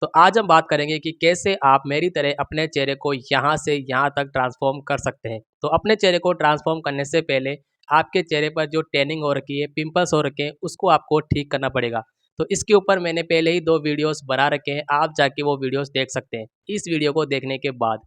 तो आज हम बात करेंगे कि कैसे आप मेरी तरह अपने चेहरे को यहाँ से यहाँ तक ट्रांसफॉर्म कर सकते हैं। तो अपने चेहरे को ट्रांसफॉर्म करने से पहले आपके चेहरे पर जो टैनिंग हो रखी है, पिंपल्स हो रखे हैं, उसको आपको ठीक करना पड़ेगा। तो इसके ऊपर मैंने पहले ही 2 वीडियोस बना रखे हैं, आप जाके वो वीडियोस देख सकते हैं, इस वीडियो को देखने के बाद।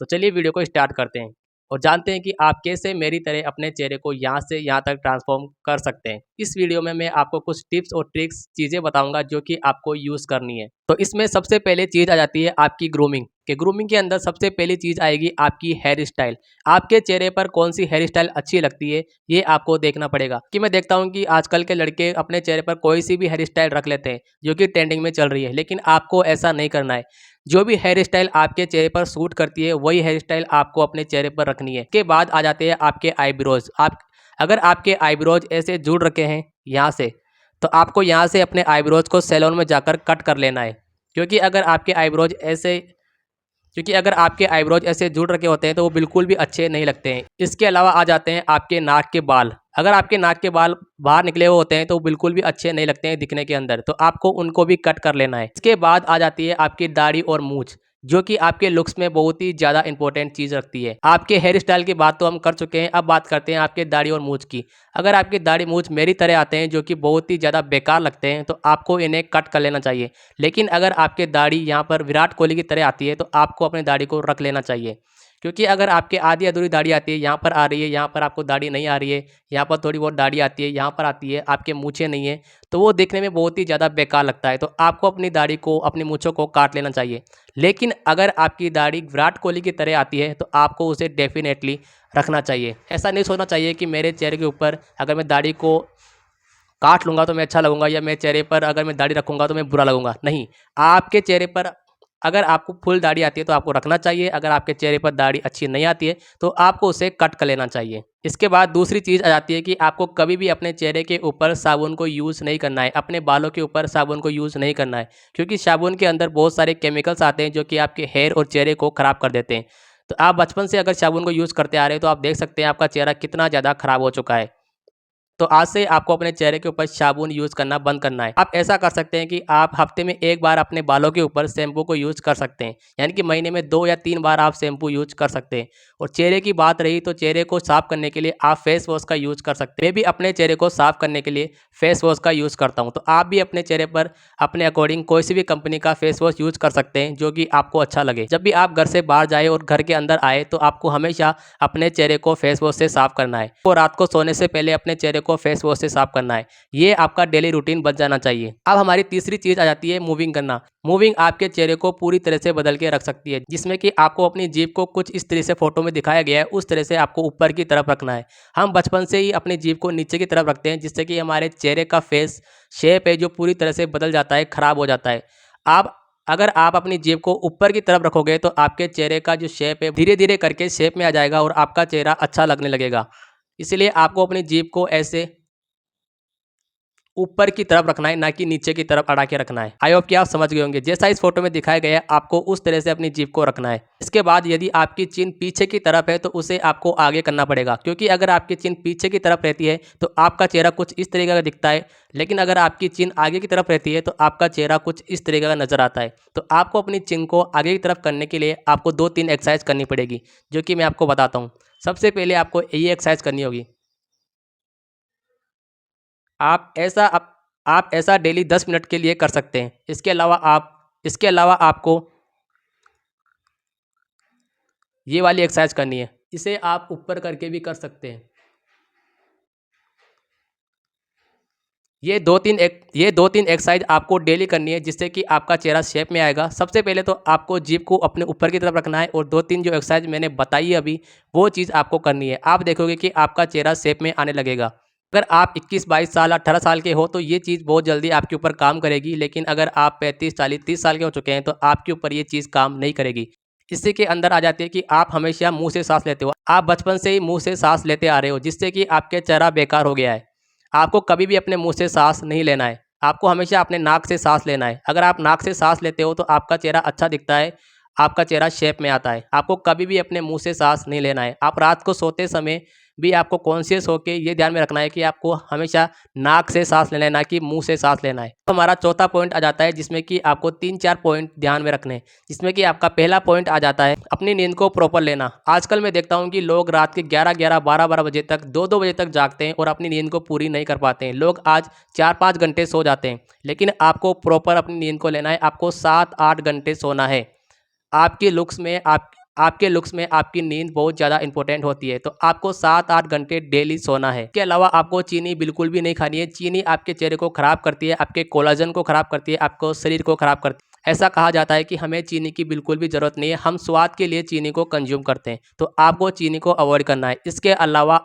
तो चलिए वीडियो को स्टार्ट करते हैं और जानते हैं कि आप कैसे मेरी तरह अपने चेहरे को यहाँ से यहाँ तक ट्रांसफॉर्म कर सकते हैं। इस वीडियो में मैं आपको कुछ टिप्स और ट्रिक्स चीज़ें बताऊंगा जो कि आपको यूज़ करनी है। तो इसमें सबसे पहले चीज़ आ जाती है आपकी ग्रूमिंग। कि ग्रूमिंग के अंदर सबसे पहली चीज़ आएगी आपकी हेयर स्टाइल। आपके चेहरे पर कौन सी हेयर स्टाइल अच्छी लगती है, ये आपको देखना पड़ेगा। कि मैं देखता हूँ कि आजकल के लड़के अपने चेहरे पर कोई सी भी हेयर स्टाइल रख लेते हैं जो कि ट्रेंडिंग में चल रही है, लेकिन आपको ऐसा नहीं करना है। जो भी हेयर स्टाइल आपके चेहरे पर सूट करती है वही हेयर स्टाइल आपको अपने चेहरे पर रखनी है। के बाद आ जाते हैं आपके आईब्रोज। आप अगर आपके आईब्रोज ऐसे जुड़ रखे हैं यहाँ से, तो आपको यहाँ से अपने आईब्रोज को सैलून में जाकर कट कर लेना है। क्योंकि अगर आपके आईब्रोज ऐसे क्योंकि अगर आपके आईब्रोज ऐसे जुड़ रखे होते हैं तो वो बिल्कुल भी अच्छे नहीं लगते हैं। इसके अलावा आ जाते हैं आपके नाक के बाल। अगर आपके नाक के बाल बाहर निकले हुए होते हैं तो वो बिल्कुल भी अच्छे नहीं लगते हैं दिखने के अंदर, तो आपको उनको भी कट कर लेना है। इसके बाद आ जाती है आपकी दाढ़ी और मूंछ, जो कि आपके लुक्स में बहुत ही ज़्यादा इंपॉर्टेंट चीज़ रखती है। आपके हेयर स्टाइल की बात तो हम कर चुके हैं, अब बात करते हैं आपके दाढ़ी और मूंछ की। अगर आपकी दाढ़ी मूंछ मेरी तरह आते हैं जो कि बहुत ही ज़्यादा बेकार लगते हैं, तो आपको इन्हें कट कर लेना चाहिए। लेकिन अगर आपके दाढ़ी यहाँ पर विराट कोहली की तरह आती है तो आपको अपनी दाढ़ी को रख लेना चाहिए। क्योंकि अगर आपके आधी अधूरी दाढ़ी आती है, यहाँ पर आ रही है, यहाँ पर आपको दाढ़ी नहीं आ रही है, यहाँ पर थोड़ी बहुत दाढ़ी आती है, यहाँ पर आती है, आपके मूछें नहीं है, तो वो देखने में बहुत ही ज़्यादा बेकार लगता है। तो आपको अपनी दाढ़ी को, अपनी मूछों को काट लेना चाहिए। लेकिन अगर आपकी दाढ़ी विराट कोहली की तरह आती है तो आपको उसे डेफिनेटली रखना चाहिए। ऐसा नहीं सोचना चाहिए कि मेरे चेहरे के ऊपर अगर मैं दाढ़ी को काट लूँगा तो मैं अच्छा लगूंगा, या मेरे चेहरे पर अगर मैं दाढ़ी रखूँगा तो मैं बुरा लगूंगा। नहीं, आपके चेहरे पर अगर आपको फुल दाढ़ी आती है तो आपको रखना चाहिए। अगर आपके चेहरे पर दाढ़ी अच्छी नहीं आती है तो आपको उसे कट कर लेना चाहिए। इसके बाद दूसरी चीज़ आ जाती है कि आपको कभी भी अपने चेहरे के ऊपर साबुन को यूज़ नहीं करना है, अपने बालों के ऊपर साबुन को यूज़ नहीं करना है। क्योंकि साबुन के अंदर बहुत सारे केमिकल्स आते हैं जो कि आपके हेयर और चेहरे को ख़राब कर देते हैं। तो आप बचपन से अगर साबुन को यूज़ करते आ रहे हो तो आप देख सकते हैं आपका चेहरा कितना ज़्यादा ख़राब हो चुका है। तो आज से आपको अपने चेहरे के ऊपर साबुन यूज़ करना बंद करना है। आप ऐसा कर सकते हैं कि आप हफ्ते में 1 बार अपने बालों के ऊपर शैम्पू को यूज़ कर सकते हैं। यानी कि महीने में 2 या 3 बार आप शैम्पू यूज़ कर सकते हैं। और चेहरे की बात रही तो चेहरे को साफ़ करने के लिए आप फेस वॉश का यूज़ कर सकते हैं। मैं भी अपने चेहरे को साफ़ करने के लिए फेस वॉश का यूज़ करता हूँ। तो आप भी अपने चेहरे पर अपने अकॉर्डिंग कोई सी भी कंपनी का फेस वॉश यूज़ कर सकते हैं जो कि आपको अच्छा लगे। जब भी आप घर से बाहर जाए और घर के अंदर आए तो आपको हमेशा अपने चेहरे को फेस वॉश से साफ़ करना है। और रात को सोने से पहले अपने चेहरे को फेस वॉश से साफ़ करना है। ये आपका डेली रूटीन बन जाना चाहिए। अब हमारी तीसरी चीज़ आ जाती है मूविंग करना। मूविंग आपके चेहरे को पूरी तरह से बदल के रख सकती है, जिसमें कि आपको अपनी जीभ को कुछ इस तरह से फोटो में दिखाया गया है, उस तरह से आपको ऊपर की तरफ रखना है। हम बचपन से ही अपनी जीभ को नीचे की तरफ रखते हैं जिससे कि हमारे चेहरे का फेस शेप है जो पूरी तरह से बदल जाता है, खराब हो जाता है। आप अगर आप अपनी जीभ को ऊपर की तरफ रखोगे तो आपके चेहरे का जो शेप है धीरे धीरे करके शेप में आ जाएगा और आपका चेहरा अच्छा लगने लगेगा। इसलिए आपको अपनी जीभ को ऐसे ऊपर की तरफ रखना है, ना कि नीचे की तरफ अड़ा के रखना है। आई होप कि आप समझ गए होंगे। जैसा इस फोटो में दिखाया गया है आपको उस तरह से अपनी जीभ को रखना है। इसके बाद यदि आपकी चिन पीछे की तरफ है तो उसे आपको आगे करना पड़ेगा, क्योंकि अगर आपकी चिन पीछे की तरफ रहती है तो आपका चेहरा कुछ इस तरीके का दिखता है, लेकिन अगर आपकी चिन आगे की तरफ रहती है तो आपका चेहरा कुछ इस तरीके का नजर आता है। तो आपको अपनी चिन को आगे की तरफ करने के लिए आपको 2-3 एक्सरसाइज करनी पड़ेगी, जो कि मैं आपको बताता हूँ। सबसे पहले आपको ये एक्सरसाइज करनी होगी। आप ऐसा आप आप ऐसा डेली 10 मिनट के लिए कर सकते हैं। इसके अलावा आपको ये वाली एक्सरसाइज करनी है। इसे आप ऊपर करके भी कर सकते हैं। ये 2-3 एक्सरसाइज आपको डेली करनी है जिससे कि आपका चेहरा शेप में आएगा। सबसे पहले तो आपको जीभ को अपने ऊपर की तरफ रखना है और 2-3 जो एक्सरसाइज मैंने बताई है अभी, वो चीज़ आपको करनी है। आप देखोगे कि आपका चेहरा शेप में आने लगेगा। अगर आप 21-22 साल 18 साल के हो तो ये चीज़ बहुत जल्दी आपके ऊपर काम करेगी, लेकिन अगर आप 35 40 30 साल के हो चुके हैं तो आपके ऊपर ये चीज़ काम नहीं करेगी। इसी के अंदर आ जाती है कि आप हमेशा मुँह से साँस लेते हो। आप बचपन से ही मुँह से साँस लेते आ रहे हो, जिससे कि आपके चेहरा बेकार हो गया है। आपको कभी भी अपने मुँह से साँस नहीं लेना है। आपको हमेशा अपने नाक से साँस लेना है। अगर आप नाक से साँस लेते हो तो आपका चेहरा अच्छा दिखता है, आपका चेहरा शेप में आता है। आपको कभी भी अपने मुँह से साँस नहीं लेना है। आप रात को सोते समय भी आपको कॉन्शियस होके ये ध्यान में रखना है कि आपको हमेशा नाक से सांस लेना है, ना कि मुंह से सांस लेना है। तो हमारा चौथा पॉइंट आ जाता है जिसमें कि आपको 3-4 पॉइंट ध्यान में रखने हैं, जिसमें कि आपका पहला पॉइंट आ जाता है अपनी नींद को प्रॉपर लेना। आजकल मैं देखता हूँ कि लोग रात के 11-11, 12-12 बजे तक, 2-2 बजे तक जागते हैं और अपनी नींद को पूरी नहीं कर पाते हैं। लोग आज 4-5 घंटे सो जाते हैं, लेकिन आपको प्रॉपर अपनी नींद को लेना है। आपको 7-8 घंटे सोना है। आपके लुक्स में आपके लुक्स में आपकी नींद बहुत ज़्यादा इंपॉर्टेंट होती है, तो आपको 7-8 घंटे डेली सोना है। इसके अलावा आपको चीनी बिल्कुल भी नहीं खानी है। चीनी आपके चेहरे को ख़राब करती है, आपके कोलाजन को ख़राब करती है, आपको शरीर को ख़राब करती है। ऐसा कहा जाता है कि हमें चीनी की बिल्कुल भी ज़रूरत नहीं है, हम स्वाद के लिए चीनी को कंज्यूम करते हैं, तो आपको चीनी को अवॉइड करना है। इसके अलावा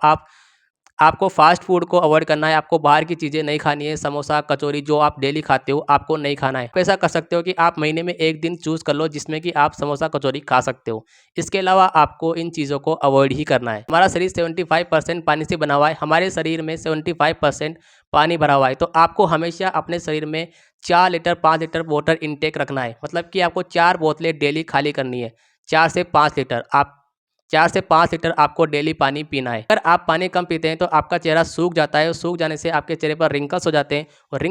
आपको फ़ास्ट फूड को अवॉइड करना है, आपको बाहर की चीज़ें नहीं खानी है, समोसा, कचौरी जो आप डेली खाते हो, आपको नहीं खाना है। आप ऐसा कर सकते हो कि आप महीने में 1 दिन चूज़ कर लो जिसमें कि आप समोसा, कचौरी खा सकते हो। इसके अलावा आपको इन चीज़ों को अवॉइड ही करना है। हमारा शरीर 75% पानी से बना हुआ है, हमारे शरीर में 75% पानी भरा हुआ है, तो आपको हमेशा अपने शरीर में 4 लीटर, 5 लीटर वाटर इनटेक रखना है। मतलब कि आपको 4 बोतलें डेली खाली करनी है, 4 से 5 लीटर। 4 से 5 लीटर आपको डेली पानी पीना है। अगर आप पानी कम पीते हैं तो आपका चेहरा सूख जाता है और सूख जाने से आपके चेहरे पर रिंकल्स हो जाते हैं और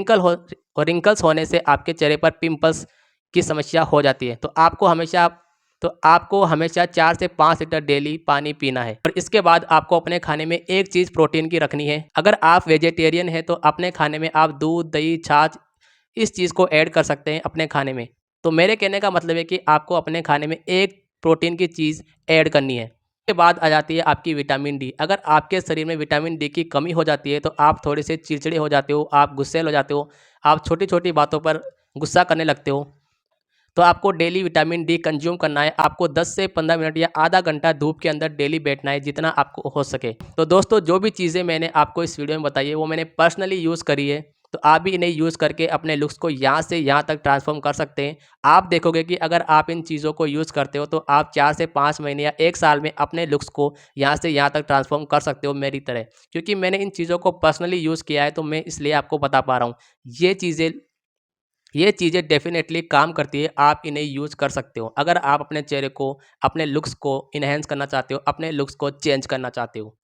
रिंकल्स होने से आपके चेहरे पर पिंपल्स की समस्या हो जाती है। तो आपको हमेशा 4 से 5 लीटर डेली पानी पीना है। और इसके बाद आपको अपने खाने में एक चीज़ प्रोटीन की रखनी है। अगर आप वेजिटेरियन हैं तो अपने खाने में आप दूध, दही, छाछ इस चीज़ को ऐड कर सकते हैं अपने खाने में। तो मेरे कहने का मतलब है कि आपको अपने खाने में एक प्रोटीन की चीज़ ऐड करनी है। उसके बाद आ जाती है आपकी विटामिन डी। अगर आपके शरीर में विटामिन डी की कमी हो जाती है तो आप थोड़े से चिड़चिड़े हो जाते हो, आप गुस्सैल हो जाते हो, आप छोटी-छोटी बातों पर गुस्सा करने लगते हो। तो आपको डेली विटामिन डी कंज्यूम करना है। आपको 10 से 15 मिनट या आधा घंटा धूप के अंदर डेली बैठना है, जितना आपको हो सके। तो दोस्तों, जो भी चीज़ें मैंने आपको इस वीडियो में बताई है वो मैंने पर्सनली यूज़ करी है, तो आप भी इन्हें यूज़ करके अपने लुक्स को यहाँ से यहाँ तक ट्रांसफ़ॉर्म कर सकते हैं। आप देखोगे कि अगर आप इन चीज़ों को यूज़ करते हो तो आप 4 से 5 महीने या 1 साल में अपने लुक्स को यहाँ से यहाँ तक ट्रांसफ़ॉर्म कर सकते हो मेरी तरह। क्योंकि मैंने इन चीज़ों को पर्सनली यूज़ किया है, तो मैं इसलिए आपको बता पा रहा हूँ। ये चीज़ें ये चीज़ें डेफ़िनेटली काम करती है, आप इन्हें यूज़ कर सकते हो। अगर आप अपने चेहरे को, अपने लुक्स को एनहांस करना चाहते हो, अपने लुक्स को चेंज करना चाहते हो।